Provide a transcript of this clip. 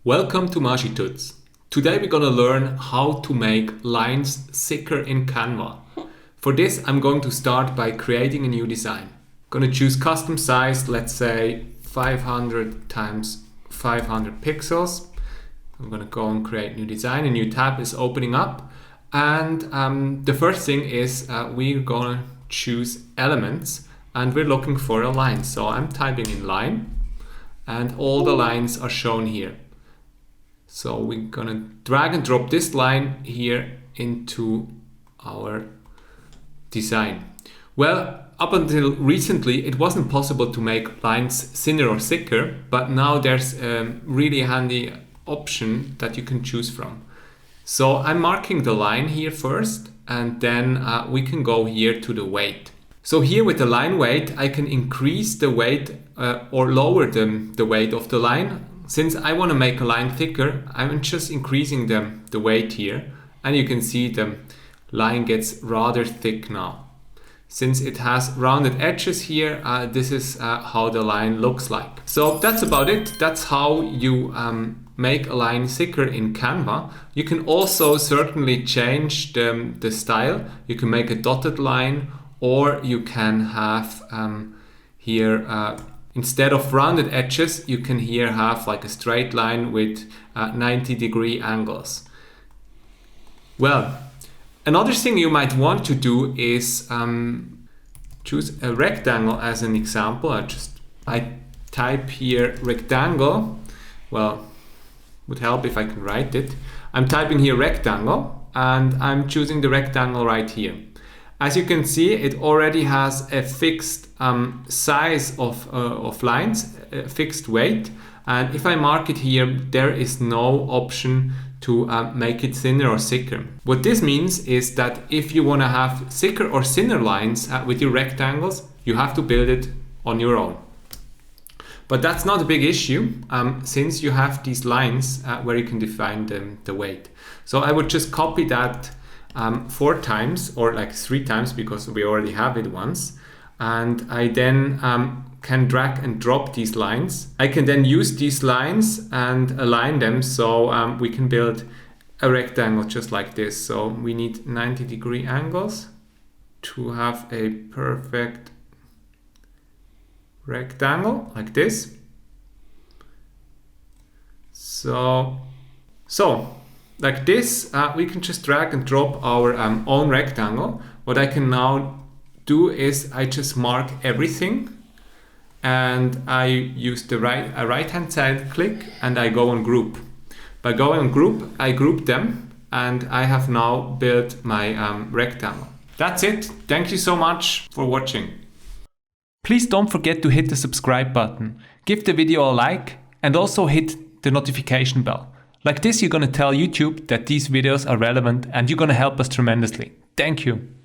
Welcome to Magitudes. Today we're going to learn how to make lines thicker in Canva. For this I'm going to start by creating a new design. I'm going to choose custom size, let's say 500 times 500 pixels. I'm going to go and create new design. A new tab is opening up, and the first thing is we're going to choose elements and we're looking for a line. So I'm typing in line and all the lines are shown here. So we're gonna drag and drop this line here into our design. Well, up until recently it wasn't possible to make lines thinner or thicker, but now there's a really handy option that you can choose from. So I'm marking the line here first, and then we can go here to the weight. So here with the line weight I can increase the weight or lower the weight of the line. Since I want to make a line thicker, I'm just increasing the weight here, and you can see the line gets rather thick now. Since it has rounded edges here, this is how the line looks like. So that's about it. That's how you make a line thicker in Canva. You can also certainly change the style. You can make a dotted line, or you can have here instead of rounded edges, you can here have like a straight line with 90-degree angles. Well, another thing you might want to do is choose a rectangle as an example. I type here rectangle. Well, would help if I can write it. I'm typing here rectangle and I'm choosing the rectangle right here. As you can see, it already has a fixed size of lines, a fixed weight. And if I mark it here, there is no option to make it thinner or thicker. What this means is that if you want to have thicker or thinner lines with your rectangles, you have to build it on your own. But that's not a big issue since you have these lines where you can define the weight. So I would just copy that 4 times or like 3 times because we already have it once, and I then can drag and drop these lines. I can then use these lines and align them so we can build a rectangle just like this. So we need 90-degree angles to have a perfect rectangle like this. So like this, we can just drag and drop our own rectangle. What I can now do is I just mark everything, and I use the right hand side click and I go on group. By going on group, I group them, and I have now built my rectangle. That's it. Thank you so much for watching. Please don't forget to hit the subscribe button, give the video a like, and also hit the notification bell. Like this, you're going to tell YouTube that these videos are relevant, and you're going to help us tremendously. Thank you.